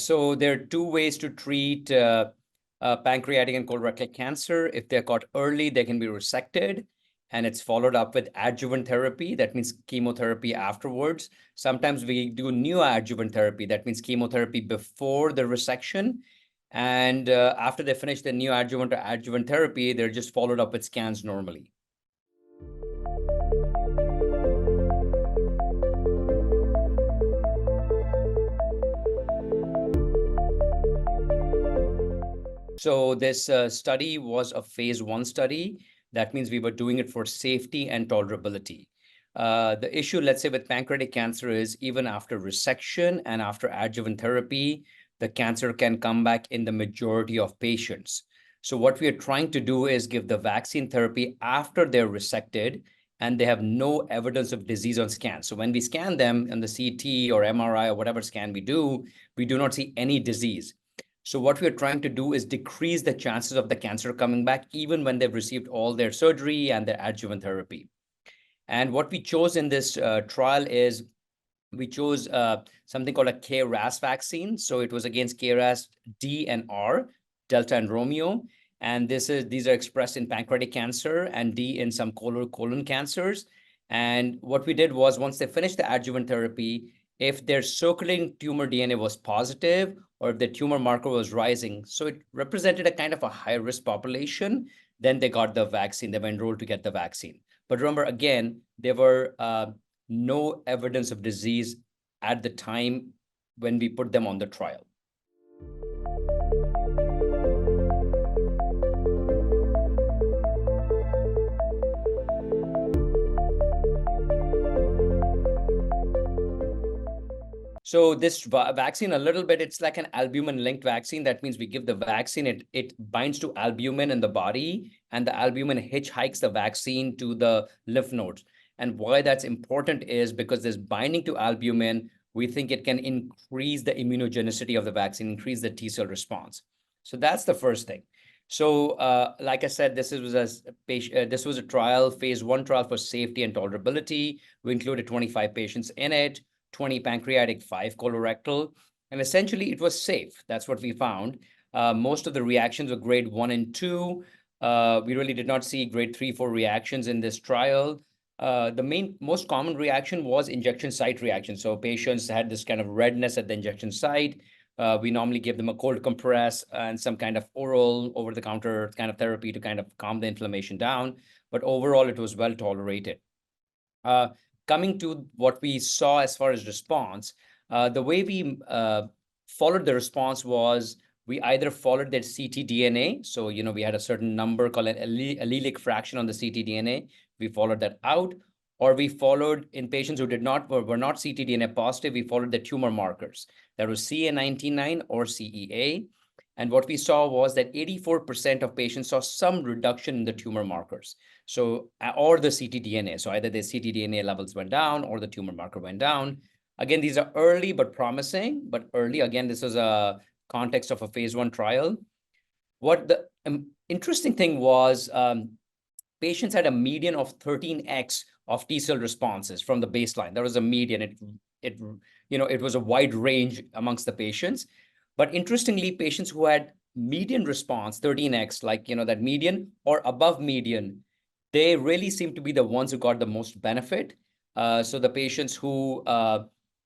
So there are two ways to treat pancreatic and colorectal cancer. If they're caught early, they can be resected, and it's followed up with adjuvant therapy. That means chemotherapy afterwards. Sometimes we do neoadjuvant therapy. That means chemotherapy before the resection. And after they finish the neoadjuvant or adjuvant therapy, they're just followed up with scans normally. So this study was a phase 1 study. That means we were doing it for safety and tolerability. The issue, let's say, with pancreatic cancer is even after resection and after adjuvant therapy, the cancer can come back in the majority of patients. So what we are trying to do is give the vaccine therapy after they're resected and they have no evidence of disease on scan. So when we scan them in the CT or MRI or whatever scan we do not see any disease. So what we're trying to do is decrease the chances of the cancer coming back, even when they've received all their surgery and their adjuvant therapy. And what we chose in this trial is we chose something called a KRAS vaccine. So it was against KRAS D and R, Delta and Romeo. And these are expressed in pancreatic cancer and D in some colon cancers. And what we did was once they finished the adjuvant therapy, if their circulating tumor DNA was positive or if the tumor marker was rising, so it represented a kind of a high-risk population, then they got the vaccine. They were enrolled to get the vaccine. But remember, again, there were no evidence of disease at the time when we put them on the trial. So this vaccine, a little bit, it's like an albumin-linked vaccine. That means we give the vaccine, it binds to albumin in the body, and the albumin hitchhikes the vaccine to the lymph nodes. And why that's important is because this binding to albumin, we think it can increase the immunogenicity of the vaccine, increase the T cell response. So that's the first thing. So like I said, this was a trial, phase 1 trial for safety and tolerability. We included 25 patients in it. 20 pancreatic, 5 colorectal, and essentially it was safe. That's what we found. Most of the reactions were grade 1 and 2. We really did not see grade 3, 4 reactions in this trial. The most common reaction was injection site reaction. So patients had this kind of redness at the injection site. We normally give them a cold compress and some kind of oral over-the-counter kind of therapy to kind of calm the inflammation down. But overall, it was well tolerated. Coming to what we saw as far as response, the way we followed the response was we either followed their ctDNA. So, we had a certain number called an allelic fraction on the ctDNA. We followed that out, or we followed in patients who were not ctDNA positive, we followed the tumor markers. That was CA19-9 or CEA. And what we saw was that 84% of patients saw some reduction in the tumor markers. So, or the ctDNA. So either the ctDNA levels went down or the tumor marker went down. Again, these are early but promising, but early. Again, this is a context of a phase 1 trial. What the interesting thing was, patients had a median of 13x of T cell responses from the baseline. There was a median. It was a wide range amongst the patients. But interestingly, patients who had median response, 13x, like, that median or above median, they really seem to be the ones who got the most benefit. So the patients who,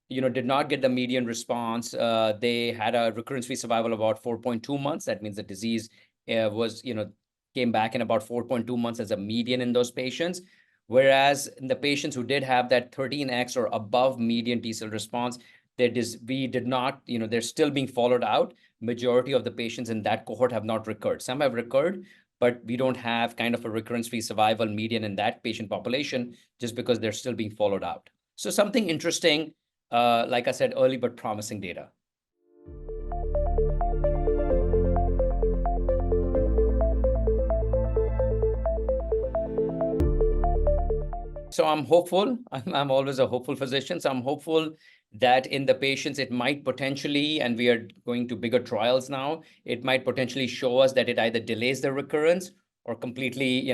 did not get the median response, they had a recurrence-free survival of about 4.2 months. That means the disease came back in about 4.2 months as a median in those patients. Whereas in the patients who did have that 13x or above median T cell response, we did not, they're still being followed out. Majority of the patients in that cohort have not recurred. Some have recurred, but we don't have kind of a recurrence-free survival median in that patient population just because they're still being followed out. So something interesting, like I said, early but promising data. So I'm hopeful. I'm always a hopeful physician. So I'm hopeful that in the patients, it might potentially, and we are going to bigger trials now, it might potentially show us that it either delays the recurrence or completely,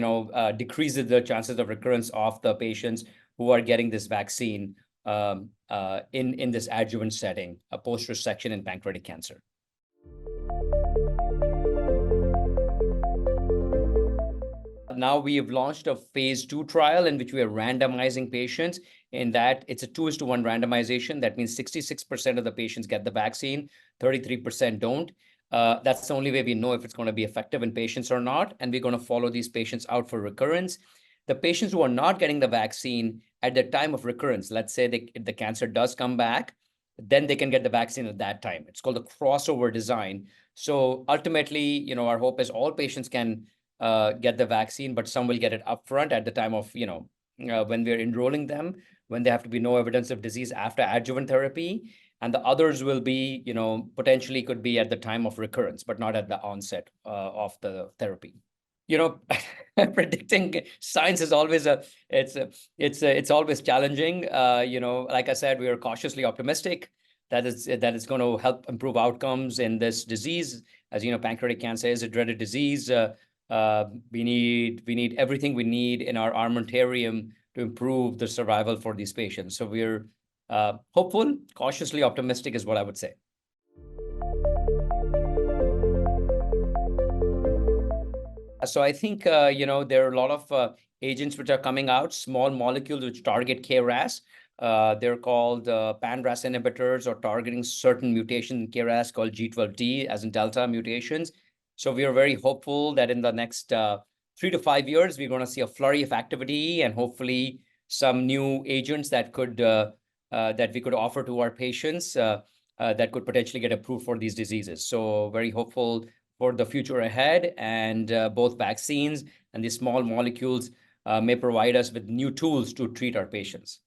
decreases the chances of recurrence of the patients who are getting this vaccine in this adjuvant setting, a post-resection in pancreatic cancer. Now we have launched a phase 2 trial in which we are randomizing patients. In that, it's a 2:1 randomization. That means 66% of the patients get the vaccine, 33% don't. That's the only way we know if it's going to be effective in patients or not. And we're going to follow these patients out for recurrence. The patients who are not getting the vaccine at the time of recurrence, let's say the cancer does come back, then they can get the vaccine at that time. It's called a crossover design. So ultimately, our hope is all patients can get the vaccine, but some will get it upfront at the time of, when we're enrolling them, when they have to be no evidence of disease after adjuvant therapy. And the others will be, potentially could be at the time of recurrence, but not at the onset of the therapy. Predicting science is always it's always challenging. Like I said, we are cautiously optimistic that it's going to help improve outcomes in this disease. As you know, pancreatic cancer is a dreaded disease. We need everything we need in our armamentarium to improve the survival for these patients. So we're hopeful, cautiously optimistic is what I would say. So I think, there are a lot of agents which are coming out, small molecules which target KRAS. They're called pan-RAS inhibitors or targeting certain mutations in KRAS called G12D, as in Delta mutations. So we are very hopeful that in the next 3 to 5 years, we're going to see a flurry of activity and hopefully some new agents that we could offer to our patients that could potentially get approved for these diseases. So very hopeful for the future ahead, and both vaccines and these small molecules may provide us with new tools to treat our patients.